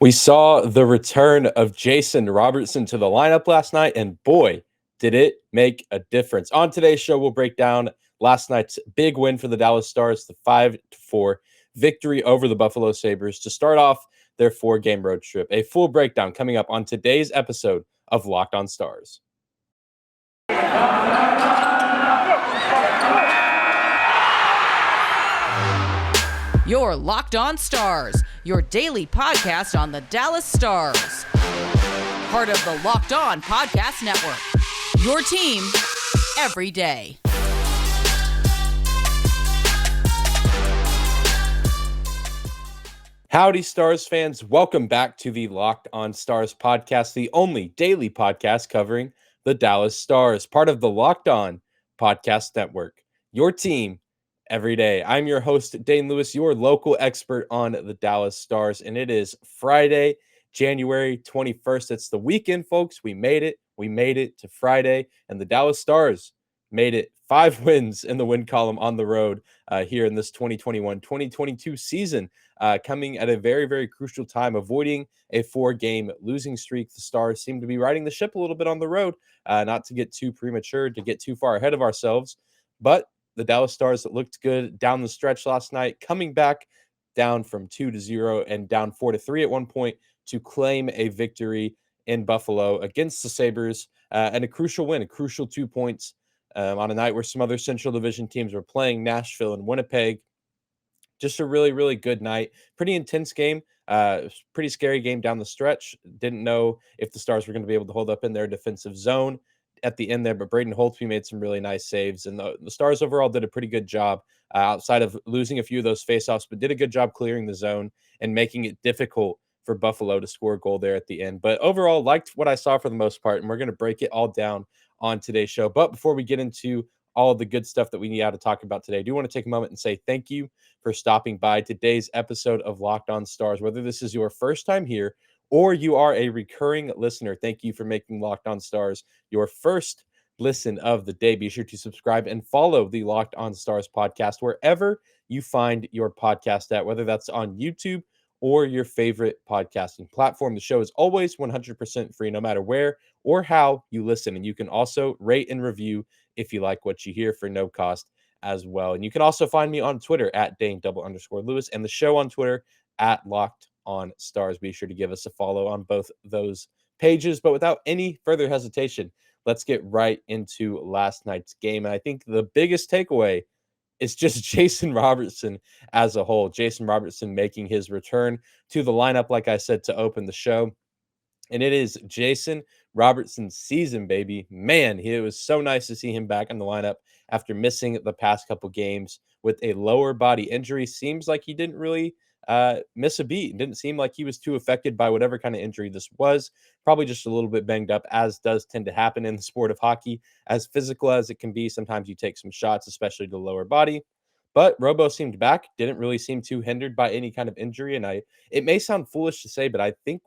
We saw the return of Jason Robertson to the lineup last night, and boy, did it make a difference. On today's show, we'll break down last night's big win for the Dallas Stars, the 5-4 victory over the Buffalo Sabres to start off their four-game road trip. A full breakdown coming up on today's episode of Locked On Stars. Your Locked On Stars, your daily podcast on the Dallas Stars. Part of the Locked On Podcast Network. Your team every day. Howdy, Stars fans. Welcome back to the Locked On Stars podcast, the only daily podcast covering the Dallas Stars, part of the Locked On Podcast Network. Your team every day. I'm your host, Dane Lewis, your local expert on the Dallas Stars, and it is Friday, January 21st. It's the weekend, folks. We made it. We made it to Friday, and the Dallas Stars made it 5 wins in the win column on the road here in this 2021-2022 season, coming at a very, very crucial time, avoiding a 4-game losing streak. The Stars seem to be riding the ship a little bit on the road, not to get too premature, to get too far ahead of ourselves, but the Dallas Stars that looked good down the stretch last night, coming back down from 2-0 and down 4-3 at one point to claim a victory in Buffalo against the Sabres, and a crucial win, a crucial 2 points on a night where some other Central Division teams were playing, Nashville and Winnipeg. Just a really, really good night. Pretty intense game. Pretty scary game down the stretch. Didn't know if the Stars were going to be able to hold up in their defensive zone at the end there, but Braden Holtby made some really nice saves, and the Stars overall did a pretty good job outside of losing a few of those faceoffs, but did a good job clearing the zone and making it difficult for Buffalo to score a goal there at the end. But overall, liked what I saw for the most part, and we're going to break it all down on today's show. But before we get into all of the good stuff that we need to talk about today, I do want to take a moment and say thank you for stopping by today's episode of Locked On Stars. Whether this is your first time here or you are a recurring listener, thank you for making Locked On Stars your first listen of the day. Be sure to subscribe and follow the Locked On Stars podcast wherever you find your podcast at, whether that's on YouTube or your favorite podcasting platform. The show is always 100% free, no matter where or how you listen. And you can also rate and review if you like what you hear for no cost as well. And you can also find me on Twitter at Dane_Lewis and the show on Twitter at Locked On Stars. Be sure to give us a follow on both those pages. But without any further hesitation, let's get right into last night's game. And I think the biggest takeaway is just Jason Robertson as a whole. Jason Robertson making his return to the lineup, like I said, to open the show. And it is Jason Robertson's season, baby. Man, it was so nice to see him back in the lineup after missing the past couple games with a lower body injury. Seems like he didn't really miss a beat. It didn't seem like he was too affected by whatever kind of injury this was. Probably just a little bit banged up, as does tend to happen in the sport of hockey. As physical as it can be, sometimes you take some shots, especially to the lower body. But Robo seemed back, didn't really seem too hindered by any kind of injury. And it may sound foolish to say, but I think,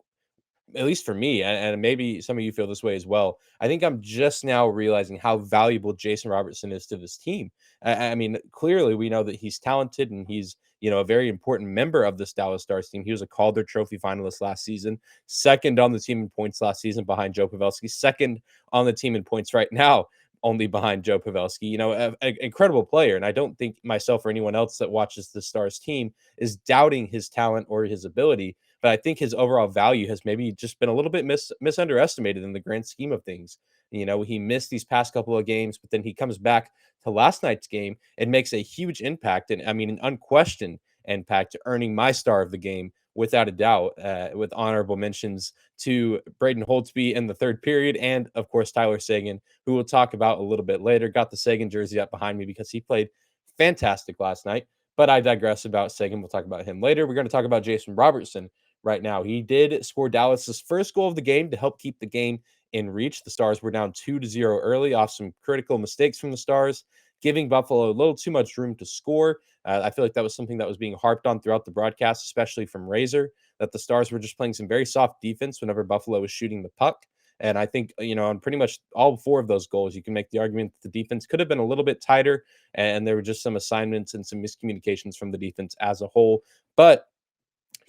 at least for me, and maybe some of you feel this way as well, I think I'm just now realizing how valuable Jason Robertson is to this team. I mean, clearly we know that he's talented and he's, a very important member of this Dallas Stars team. He was a Calder Trophy finalist last season, second on the team in points last season behind Joe Pavelski, second on the team in points right now, only behind Joe Pavelski. An incredible player. And I don't think myself or anyone else that watches the Stars team is doubting his talent or his ability. But I think his overall value has maybe just been a little bit misunderestimated in the grand scheme of things. He missed these past couple of games, but then he comes back to last night's game and makes a huge impact. And I mean, an unquestioned impact, earning my star of the game without a doubt, with honorable mentions to Braden Holtby in the third period. And of course, Tyler Seguin, who we'll talk about a little bit later. Got the Seguin jersey up behind me because he played fantastic last night. But I digress about Seguin. We'll talk about him later. We're going to talk about Jason Robertson right now. He did score Dallas's first goal of the game to help keep the game in reach. The Stars were down 2-0 early off some critical mistakes from the Stars, giving Buffalo a little too much room to score. I feel like that was something that was being harped on throughout the broadcast, especially from Razor, that the Stars were just playing some very soft defense whenever Buffalo was shooting the puck. And I think, on pretty much all 4 of those goals, you can make the argument that the defense could have been a little bit tighter, and there were just some assignments and some miscommunications from the defense as a whole. But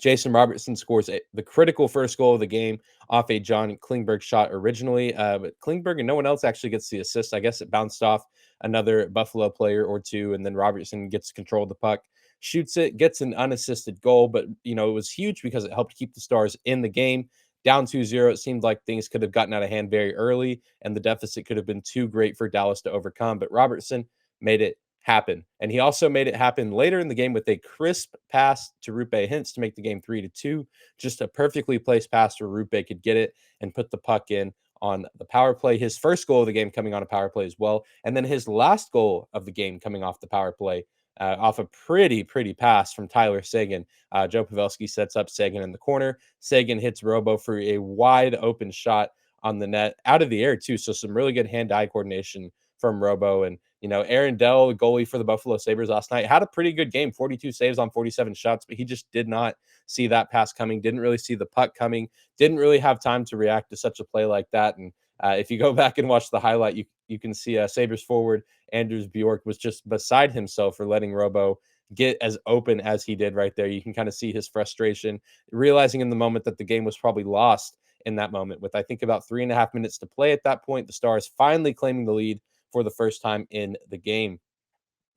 Jason Robertson scores the critical first goal of the game off a John Klingberg shot originally, but Klingberg and no one else actually gets the assist. I guess it bounced off another Buffalo player or two, and then Robertson gets control of the puck, shoots it, gets an unassisted goal, but it was huge because it helped keep the Stars in the game. Down 2-0, it seemed like things could have gotten out of hand very early, and the deficit could have been too great for Dallas to overcome. But Robertson made it happen. And he also made it happen later in the game with a crisp pass to Rupe Hintz to make the game 3-2. Just a perfectly placed pass where Rupe could get it and put the puck in on the power play. His first goal of the game coming on a power play as well. And then his last goal of the game coming off the power play, off a pretty pass from Tyler Seguin. Joe Pavelski sets up Seguin in the corner. Seguin hits Robo for a wide open shot on the net out of the air too. So some really good hand-eye coordination from Robo. And Aaron Dell, the goalie for the Buffalo Sabres last night, had a pretty good game, 42 saves on 47 shots, but he just did not see that pass coming, didn't really see the puck coming, didn't really have time to react to such a play like that. And if you go back and watch the highlight, you can see Sabres forward Anders Bjork was just beside himself for letting Robo get as open as he did right there. You can kind of see his frustration, realizing in the moment that the game was probably lost in that moment. With I think about 3.5 minutes to play at that point, the Stars finally claiming the lead for the first time in the game.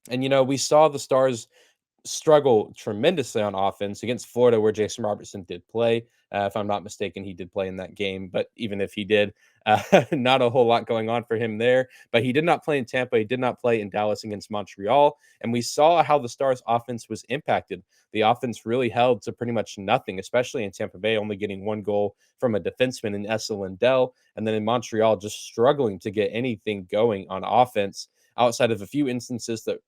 And we saw the Stars struggle tremendously on offense against Florida, where Jason Robertson did play. If I'm not mistaken, he did play in that game. But even if he did, not a whole lot going on for him there. But he did not play in Tampa. He did not play in Dallas against Montreal. And we saw how the Stars' offense was impacted. The offense really held to pretty much nothing, especially in Tampa Bay, only getting one goal from a defenseman in Esa Lindell. And then in Montreal, just struggling to get anything going on offense, outside of a few instances that,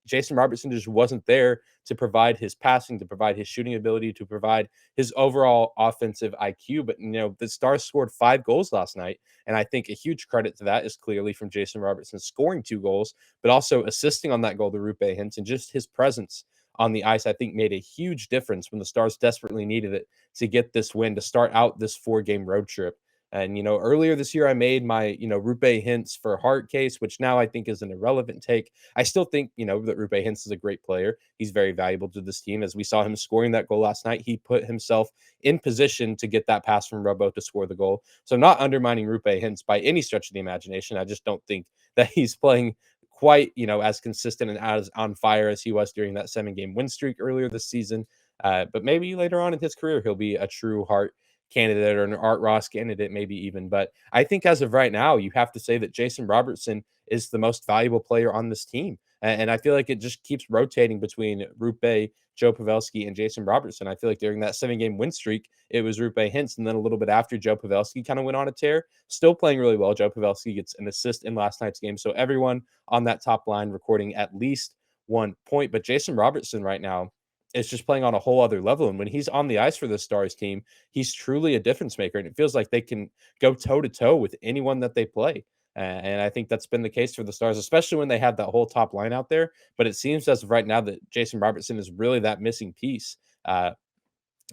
Jason Robertson just wasn't there to provide his passing, to provide his shooting ability, to provide his overall offensive IQ. But, the Stars scored 5 goals last night. And I think a huge credit to that is clearly from Jason Robertson scoring 2 goals, but also assisting on that goal to Rupe Hintz, and just his presence on the ice, I think, made a huge difference when the Stars desperately needed it to get this win, to start out this 4-game road trip. And, earlier this year, I made my, Rupe Hintz for Hart case, which now I think is an irrelevant take. I still think, that Rupe Hintz is a great player. He's very valuable to this team. As we saw him scoring that goal last night, he put himself in position to get that pass from Robo to score the goal. So I'm not undermining Rupe Hintz by any stretch of the imagination. I just don't think that he's playing quite, as consistent and as on fire as he was during that 7-game win streak earlier this season. But maybe later on in his career, he'll be a true Hart candidate or an Art Ross candidate, maybe even. But I think as of right now, you have to say that Jason Robertson is the most valuable player on this team. And I feel like it just keeps rotating between Rupe, Joe Pavelski, and Jason Robertson. I feel like during that 7-game win streak, it was Rupe Hintz. And then a little bit after, Joe Pavelski kind of went on a tear, still playing really well. Joe Pavelski gets an assist in last night's game. So everyone on that top line recording at least 1 point. But Jason Robertson right now is just playing on a whole other level. And when he's on the ice for the Stars team, he's truly a difference maker. And it feels like they can go toe to toe with anyone that they play. And I think that's been the case for the Stars, especially when they had that whole top line out there. But it seems as of right now that Jason Robertson is really that missing piece.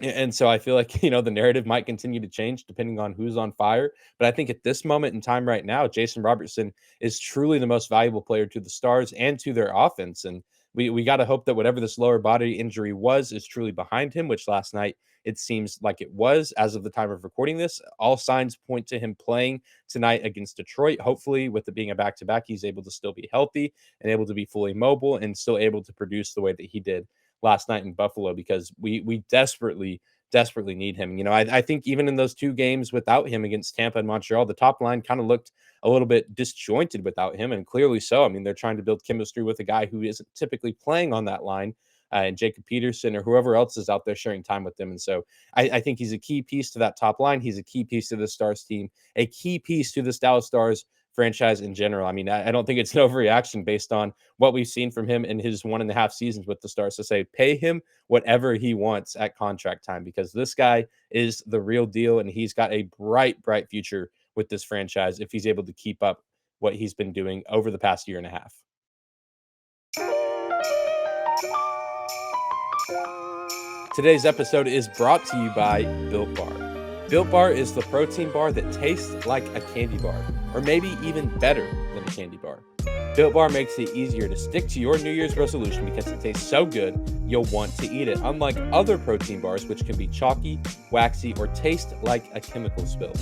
And so I feel like, the narrative might continue to change depending on who's on fire. But I think at this moment in time right now, Jason Robertson is truly the most valuable player to the Stars and to their offense. And we got to hope that whatever this lower body injury was is truly behind him, which last night it seems like it was as of the time of recording this. All signs point to him playing tonight against Detroit. Hopefully, with it being a back-to-back, he's able to still be healthy and able to be fully mobile and still able to produce the way that he did last night in Buffalo, because we desperately need him. I think even in those 2 games without him against Tampa and Montreal, the top line kind of looked a little bit disjointed without him, and clearly so. I mean, they're trying to build chemistry with a guy who isn't typically playing on that line, and Jacob Peterson or whoever else is out there sharing time with them. And so I think he's a key piece to that top line. He's a key piece to the Stars team, a key piece to this Dallas Stars franchise in general. I mean, I don't think it's an overreaction based on what we've seen from him in his 1.5 seasons with the Stars to say, pay him whatever he wants at contract time, because this guy is the real deal. And he's got a bright future with this franchise if he's able to keep up what he's been doing over the past 1.5 years. Today's episode is brought to you by Built Bar. Built Bar is the protein bar that tastes like a candy bar, or maybe even better than a candy bar. Built Bar makes it easier to stick to your New Year's resolution because it tastes so good you'll want to eat it. Unlike other protein bars, which can be chalky, waxy, or taste like a chemical spill.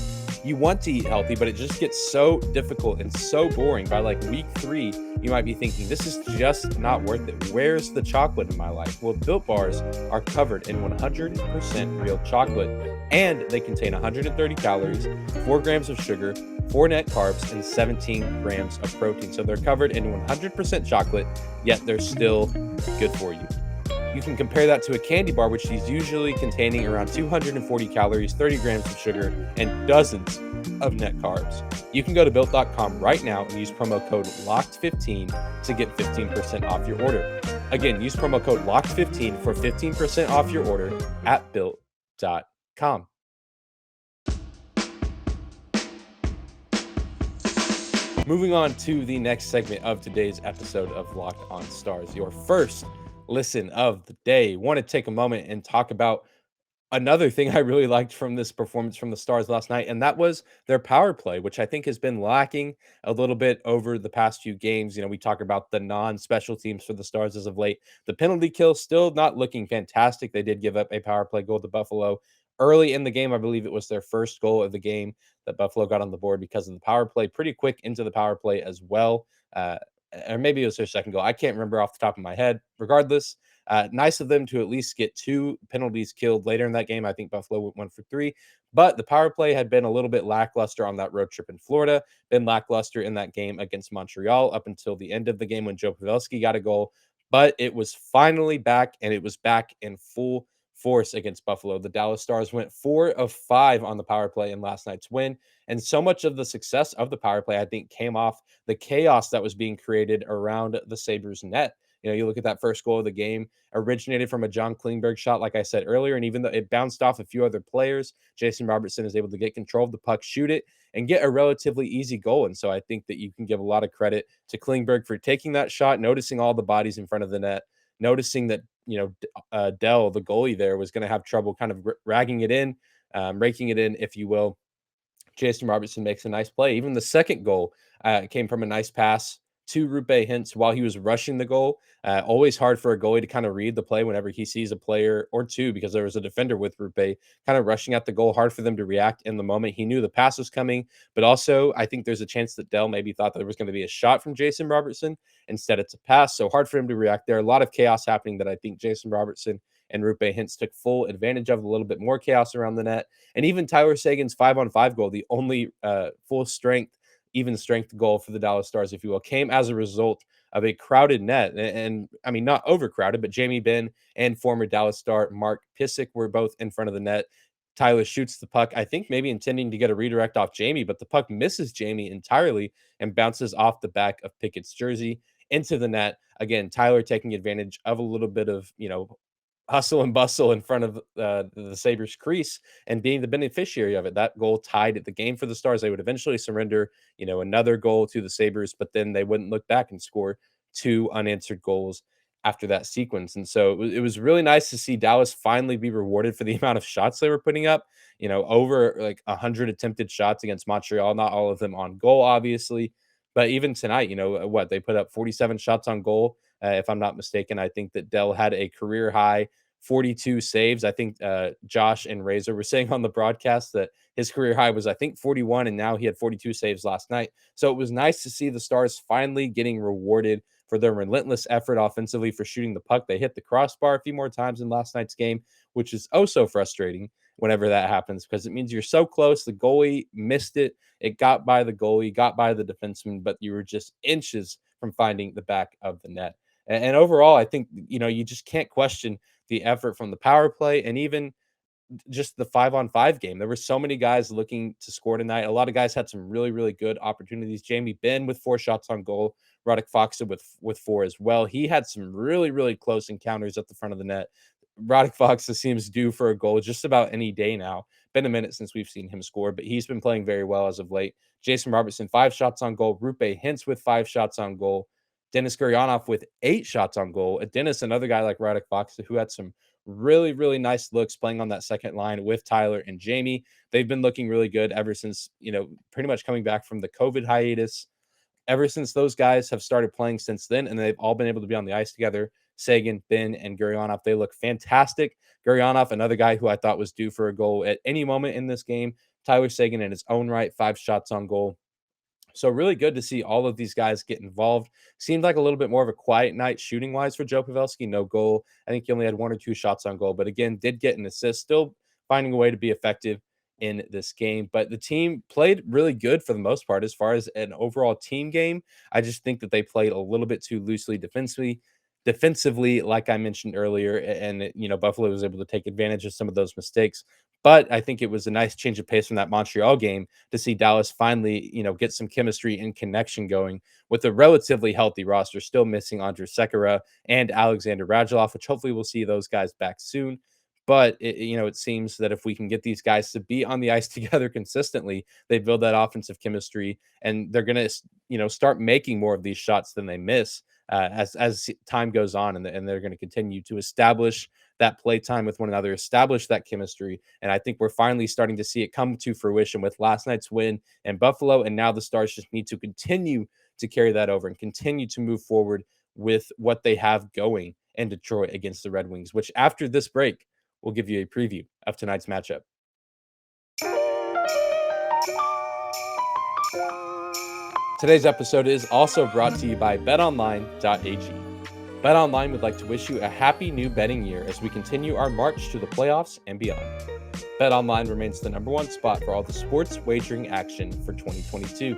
You want to eat healthy, but it just gets so difficult and so boring. By like week 3, you might be thinking, this is just not worth it. Where's the chocolate in my life? Well, Built Bars are covered in 100% real chocolate, and they contain 130 calories, 4 grams of sugar, 4 net carbs, and 17 grams of protein. So they're covered in 100% chocolate, yet they're still good for you. You can compare that to a candy bar, which is usually containing around 240 calories, 30 grams of sugar, and dozens of net carbs. You can go to built.com right now and use promo code LOCKED15 to get 15% off your order. Again, use promo code LOCKED15 for 15% off your order at built.com. Moving on to the next segment of today's episode of Locked On Stars, your first listen of the day. Want to take a moment and talk about another thing I really liked from this performance from the Stars last night, and that was their power play, which I think has been lacking a little bit over the past few games. You know, we talk about the non-special teams for the Stars as of late. The penalty kill still not looking fantastic. They did give up a power play goal to Buffalo early in the game. I believe it was their first goal of the game that Buffalo got on the board because of the power play, pretty quick into the power play as well. Or maybe it was their second goal. I can't remember off the top of my head. Regardless, nice of them to at least get 2 penalties killed later in that game. I think Buffalo went 1 for 3, but the power play had been a little bit lackluster on that road trip in Florida, been lackluster in that game against Montreal up until the end of the game when Joe Pavelski got a goal, but it was finally back, and it was back in full force against Buffalo. The Dallas Stars went 4 of 5 on the power play in last night's win, and so much of the success of the power play, I think, came off the chaos that was being created around the Sabres net. You know, you look at that first goal of the game, originated from a John Klingberg shot, like I said earlier, and even though it bounced off a few other players, Jason Robertson is able to get control of the puck, shoot it, and get a relatively easy goal. And so I think that you can give a lot of credit to Klingberg for taking that shot, noticing all the bodies in front of the net, noticing that, you know, Dell, the goalie there, was going to have trouble kind of raking it in, raking it in, if you will. Jason Robertson makes a nice play. Even the second goal came from a nice pass to Rupe Hintz while he was rushing the goal. Always hard for a goalie to kind of read the play whenever he sees a player or two, because there was a defender with Rupe kind of rushing at the goal. Hard for them to react in the moment. He knew the pass was coming, but also I think there's a chance that Dell maybe thought there was going to be a shot from Jason Robertson. Instead, it's a pass. So hard for him to react there. A lot of chaos happening that I think Jason Robertson and Rupe Hintz took full advantage of. A little bit more chaos around the net. And even Tyler Seguin's 5-on-5 goal, the only full strength, even strength goal for the Dallas Stars, if you will, came as a result of a crowded net. And I mean, not overcrowded, but Jamie Benn and former Dallas Star Mark Pysyk were both in front of the net. Tyler shoots the puck, I think maybe intending to get a redirect off Jamie, but the puck misses Jamie entirely and bounces off the back of Pickett's jersey into the net. Again, Tyler taking advantage of a little bit of, you know, hustle and bustle in front of the Sabres crease and being the beneficiary of it. That goal tied the game for the Stars. They would eventually surrender, you know, another goal to the Sabres, but then they wouldn't look back and score 2 unanswered goals after that sequence. And so it was really nice to see Dallas finally be rewarded for the amount of shots they were putting up, you know, over like 100 attempted shots against Montreal, not all of them on goal, obviously. But even tonight, you know, what they put up 47 shots on goal. If I'm not mistaken, I think that Dell had a career high 42 saves. I think Josh and Razor were saying on the broadcast that his career high was, I think, 41, and now he had 42 saves last night. So it was nice to see the Stars finally getting rewarded for their relentless effort offensively, for shooting the puck. They hit the crossbar a few more times in last night's game, which is oh so frustrating whenever that happens, because it means you're so close. The goalie missed it. It got by the goalie, got by the defenseman, but you were just inches from finding the back of the net. And overall, I think, you know, you just can't question the effort from the power play and even just the 5-on-5 game. There were so many guys looking to score tonight. A lot of guys had some really, really good opportunities. Jamie Benn with 4 shots on goal. Radek Faksa with 4 as well. He had some really, really close encounters at the front of the net. Radek Faksa seems due for a goal just about any day now. Been a minute since we've seen him score, but he's been playing very well as of late. Jason Robertson, 5 shots on goal. Rupe Hintz with 5 shots on goal. Denis Gurianov with 8 shots on goal. Dennis, another guy like Radek Faksa, who had some really, really nice looks playing on that second line with Tyler and Jamie. They've been looking really good ever since, you know, pretty much coming back from the COVID hiatus. Ever since those guys have started playing since then, and they've all been able to be on the ice together, Seguin, Ben, and Gurionov. They look fantastic. Gurionov, another guy who I thought was due for a goal at any moment in this game. Tyler Seguin in his own right, 5 shots on goal. So really good to see all of these guys get involved. Seemed like a little bit more of a quiet night shooting wise for Joe Pavelski. No goal. I think he only had 1 or 2 shots on goal, but again, did get an assist. Still finding a way to be effective in this game. But the team played really good for the most part as far as an overall team game. I just think that they played a little bit too loosely defensively, like I mentioned earlier, and Buffalo was able to take advantage of some of those mistakes. But I think it was a nice change of pace from that Montreal game to see Dallas finally, get some chemistry and connection going with a relatively healthy roster, still missing Andrew Sekera and Alexander Radulov, which hopefully we'll see those guys back soon. But it seems that if we can get these guys to be on the ice together consistently, they build that offensive chemistry, and they're going to, start making more of these shots than they miss as time goes on, and they're going to continue to establish that play time with one another, establish that chemistry. And I think we're finally starting to see it come to fruition with last night's win in Buffalo. And now the Stars just need to continue to carry that over and continue to move forward with what they have going in Detroit against the Red Wings, which after this break, we'll give you a preview of tonight's matchup. Today's episode is also brought to you by BetOnline.ag. BetOnline would like to wish you a happy new betting year as we continue our march to the playoffs and beyond. BetOnline remains the #1 spot for all the sports wagering action for 2022.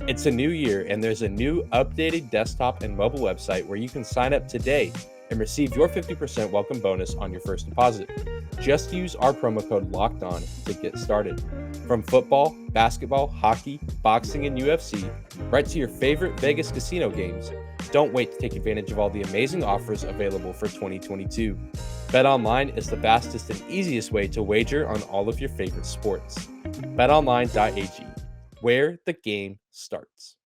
It's a new year, and there's a new updated desktop and mobile website where you can sign up today and receive your 50% welcome bonus on your first deposit. Just use our promo code LOCKEDON to get started. From football, basketball, hockey, boxing, and UFC, right to your favorite Vegas casino games, don't wait to take advantage of all the amazing offers available for 2022. BetOnline is the fastest and easiest way to wager on all of your favorite sports. BetOnline.ag, where the game starts.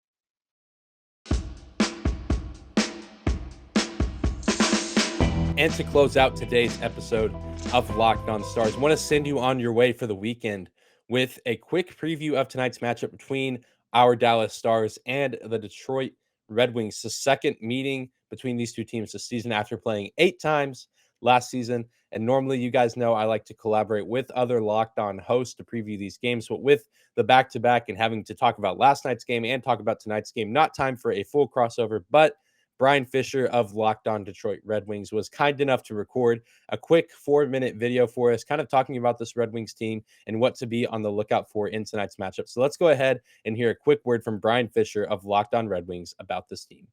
And to close out today's episode of Locked On Stars, I want to send you on your way for the weekend with a quick preview of tonight's matchup between our Dallas Stars and the Detroit Red Wings. The second meeting between these two teams this season after playing 8 times last season. And normally, you guys know I like to collaborate with other Locked On hosts to preview these games. But with the back-to-back and having to talk about last night's game and talk about tonight's game, not time for a full crossover, but Brian Fisher of Locked On Detroit Red Wings was kind enough to record a quick 4-minute video for us, kind of talking about this Red Wings team and what to be on the lookout for in tonight's matchup. So let's go ahead and hear a quick word from Brian Fisher of Locked On Red Wings about this team.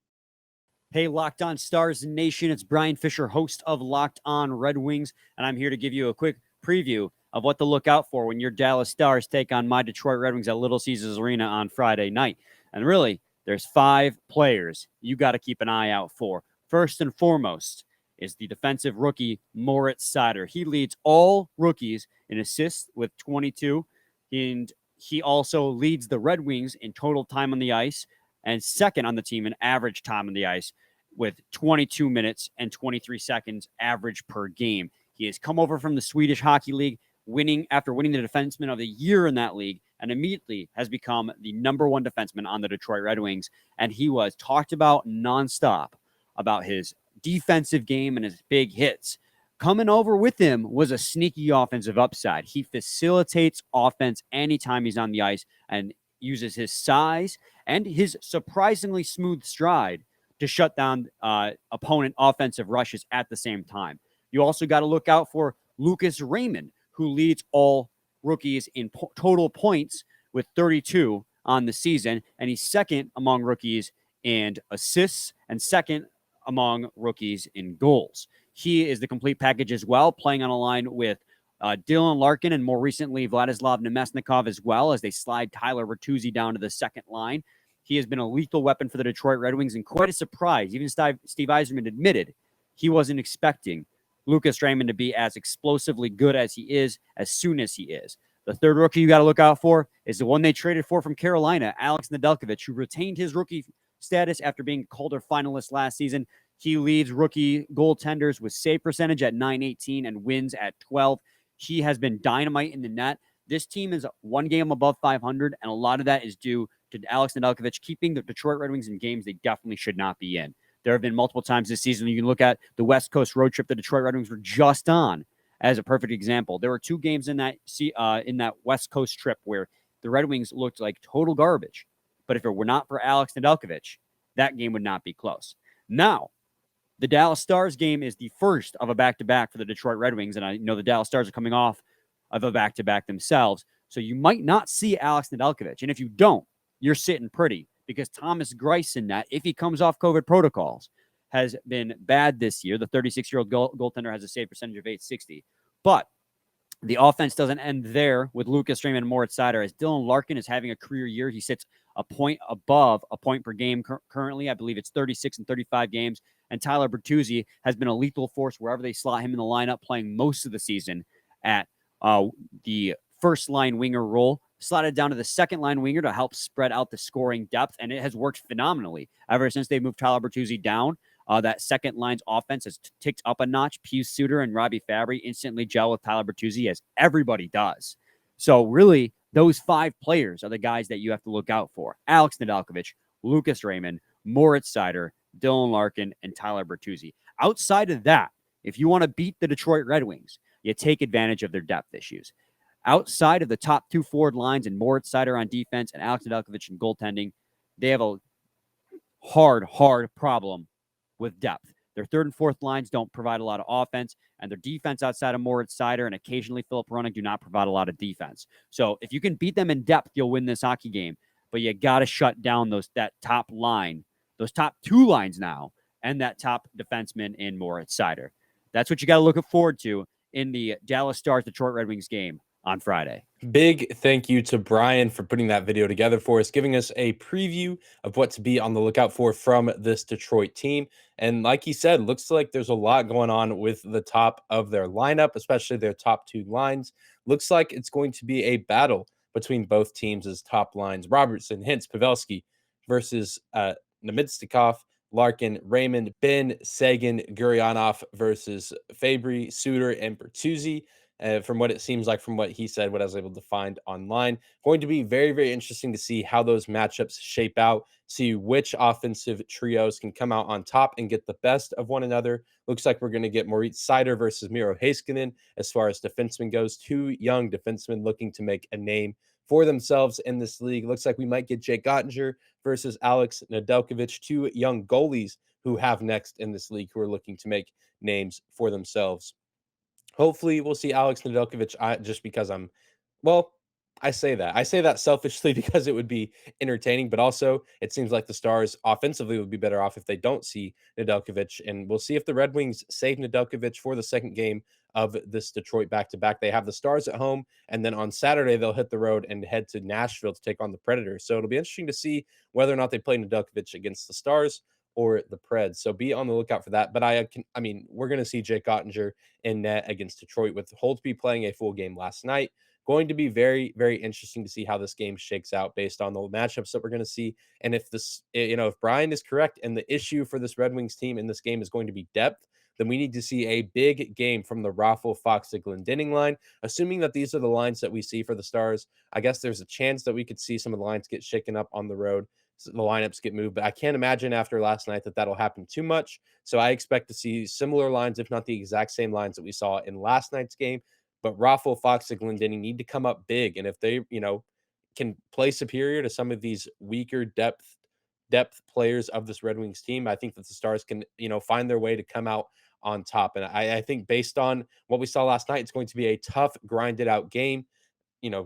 Hey, Locked On Stars Nation, it's Brian Fisher, host of Locked On Red Wings, and I'm here to give you a quick preview of what to look out for when your Dallas Stars take on my Detroit Red Wings at Little Caesars Arena on Friday night. And really, there's 5 players you got to keep an eye out for. First and foremost is the defensive rookie, Moritz Seider. He leads all rookies in assists with 22, and he also leads the Red Wings in total time on the ice and second on the team in average time on the ice with 22 minutes and 23 seconds average per game. He has come over from the Swedish Hockey League, winning the Defenseman of the Year in that league, and immediately has become the #1 defenseman on the Detroit Red Wings. And he was talked about nonstop about his defensive game and his big hits. Coming over with him was a sneaky offensive upside. He facilitates offense anytime he's on the ice and uses his size and his surprisingly smooth stride to shut down opponent offensive rushes at the same time. You also got to look out for Lucas Raymond, who leads all rookies in total points with 32 on the season, and he's second among rookies in assists and second among rookies in goals. He is the complete package as well, playing on a line with Dylan Larkin and more recently Vladislav Nemesnikov as well, as they slide Tyler Bertuzzi down to the second line. He has been a lethal weapon for the Detroit Red Wings and quite a surprise. Even Steve Yzerman admitted he wasn't expecting Lucas Raymond to be as explosively good as he is as soon as he is. The third rookie you got to look out for is the one they traded for from Carolina, Alex Nedeljkovic, who retained his rookie status after being a Calder finalist last season. He leads rookie goaltenders with save percentage at .918 and wins at 12. He has been dynamite in the net. This team is 1 game above 500, and a lot of that is due to Alex Nedeljkovic keeping the Detroit Red Wings in games they definitely should not be in. There have been multiple times this season. You can look at the West Coast road trip the Detroit Red Wings were just on as a perfect example. There were 2 games in that West Coast trip where the Red Wings looked like total garbage. But if it were not for Alex Nedeljkovic, that game would not be close. Now, the Dallas Stars game is the first of a back-to-back for the Detroit Red Wings, and I know the Dallas Stars are coming off of a back-to-back themselves, so you might not see Alex Nedeljkovic. And if you don't, you're sitting pretty, because Thomas Greiss in that, if he comes off COVID protocols, has been bad this year. The 36-year-old goaltender has a save percentage of .860. But the offense doesn't end there with Lucas Raymond and Moritz Seider, as Dylan Larkin is having a career year. He sits a point above a point per game currently. I believe it's 36 and 35 games. And Tyler Bertuzzi has been a lethal force wherever they slot him in the lineup, playing most of the season at the first-line winger role, slotted down to the second-line winger to help spread out the scoring depth, and it has worked phenomenally ever since they moved Tyler Bertuzzi down. That second line's offense has ticked up a notch. Pius Suter and Robbie Fabry instantly gel with Tyler Bertuzzi, as everybody does. So really, those 5 players are the guys that you have to look out for. Alex Nedeljkovic, Lucas Raymond, Moritz Seider, Dylan Larkin, and Tyler Bertuzzi. Outside of that, if you want to beat the Detroit Red Wings, you take advantage of their depth issues. Outside of the top 2 forward lines and Moritz Seider on defense and Alex Nedeljkovic in goaltending, they have a hard problem with depth. Their third and fourth lines don't provide a lot of offense, and their defense outside of Moritz Seider and occasionally Philip Hronek do not provide a lot of defense. So if you can beat them in depth, you'll win this hockey game. But you got to shut down that top line, those top 2 lines now, and that top defenseman in Moritz Seider. That's what you got to look forward to in the Dallas Stars Detroit Red Wings game on Friday. Big thank you to Brian for putting that video together for us, giving us a preview of what to be on the lookout for from this Detroit team. And like he said, looks like there's a lot going on with the top of their lineup, especially their top 2 lines. Looks like it's going to be a battle between both teams' top lines. Robertson, Hintz, Pavelski versus Nemetsnikov, Larkin, Raymond, Ben, Seguin, Gurianov versus Fabry, Suter, and Bertuzzi. From what it seems like, from what he said, what I was able to find online, going to be very, very interesting to see how those matchups shape out, see which offensive trios can come out on top and get the best of one another. Looks like we're going to get Moritz Seider versus Miro Heiskanen as far as defensemen goes. 2 young defensemen looking to make a name for themselves in this league. Looks like we might get Jake Ottinger versus Alex Nedeljkovic, 2 young goalies who have next in this league who are looking to make names for themselves. Hopefully, we'll see Alex Nedeljkovic just because I say that selfishly because it would be entertaining, but also it seems like the Stars offensively would be better off if they don't see Nedeljkovic. And we'll see if the Red Wings save Nedeljkovic for the second game of this Detroit back-to-back. They have the Stars at home, and then on Saturday, they'll hit the road and head to Nashville to take on the Predators. So it'll be interesting to see whether or not they play Nedeljkovic against the Stars or the Preds. So be on the lookout for that. But we're going to see Jake Ottinger in net against Detroit, with Holtby playing a full game last night. Going to be very, very interesting to see how this game shakes out based on the matchups that we're going to see. And if if Brian is correct and the issue for this Red Wings team in this game is going to be depth, then we need to see a big game from the Raffle, Fox, and Glendening line. Assuming that these are the lines that we see for the Stars, I guess there's a chance that we could see some of the lines get shaken up on the road. So the lineups get moved, but I can't imagine after last night that that'll happen too much. So I expect to see similar lines, if not the exact same lines that we saw in last night's game. But Raffle, Fox, and Glendening need to come up big, and if they, can play superior to some of these weaker depth players of this Red Wings team, I think that the Stars can, find their way to come out on top. And I think based on what we saw last night, it's going to be a tough, grinded out game.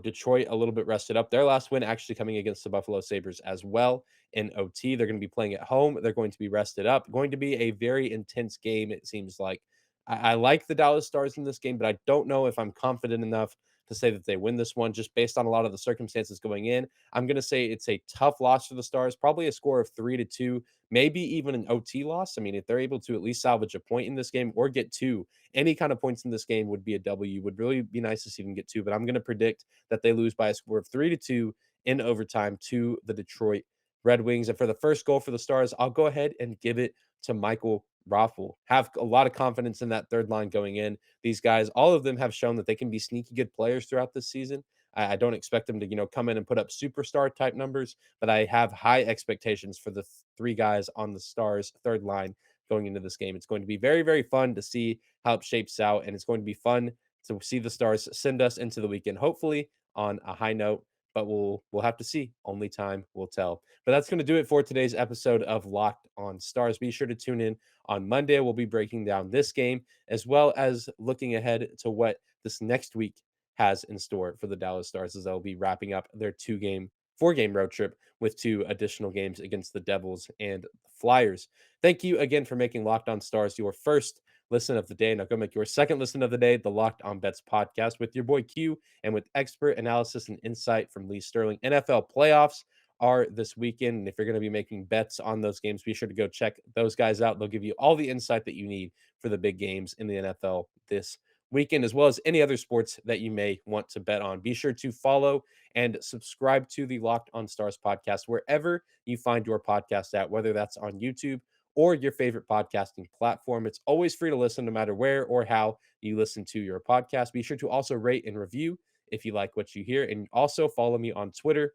Detroit a little bit rested up. Their last win actually coming against the Buffalo Sabres as well in OT. They're going to be playing at home. They're going to be rested up. Going to be a very intense game, it seems like. I like the Dallas Stars in this game, but I don't know if I'm confident enough to say that they win this one just based on a lot of the circumstances going in. I'm going to say it's a tough loss for the Stars, probably a score of 3-2, maybe even an OT loss. I mean, if they're able to at least salvage a point in this game or get 2, any kind of points in this game would be a W. Would really be nice to see them get 2, but I'm going to predict that they lose by a score of 3-2 in overtime to the Detroit Red Wings. And for the first goal for the Stars, I'll go ahead and give it to Michael Raffle. Have a lot of confidence in that third line going in. These guys, all of them have shown that they can be sneaky good players throughout this season. I don't expect them to, come in and put up superstar type numbers, but I have high expectations for the three guys on the Stars third line going into this game. It's going to be very, very fun to see how it shapes out, and it's going to be fun to see the Stars send us into the weekend, hopefully on a high note. But we'll have to see. Only time will tell. But that's going to do it for today's episode of Locked on Stars. Be sure to tune in on Monday. We'll be breaking down this game as well as looking ahead to what this next week has in store for the Dallas Stars as they'll be wrapping up their 4-game road trip with 2 additional games against the Devils and the Flyers. Thank you again for making Locked on Stars your first listen of the day. Now go make your second listen of the day, the Locked on Bets podcast with your boy Q, and with expert analysis and insight from Lee Sterling. NFL playoffs are this weekend, and if you're going to be making bets on those games, be sure to go check those guys out. They'll give you all the insight that you need for the big games in the NFL this weekend, as well as any other sports that you may want to bet on. Be sure to follow and subscribe to the Locked on Stars podcast wherever you find your podcast at, whether that's on YouTube or your favorite podcasting platform. It's always free to listen no matter where or how you listen to your podcast. Be sure to also rate and review if you like what you hear. And also follow me on Twitter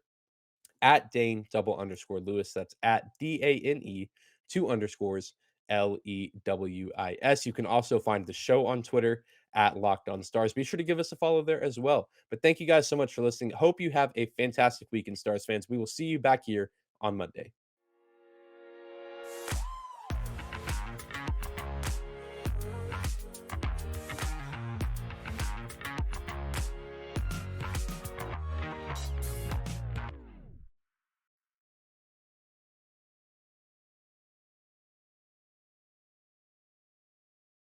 at Dane_Lewis. That's at DANE 2_LEWIS. You can also find the show on Twitter at Locked on Stars. Be sure to give us a follow there as well. But thank you guys so much for listening. Hope you have a fantastic weekend, Stars fans. We will see you back here on Monday.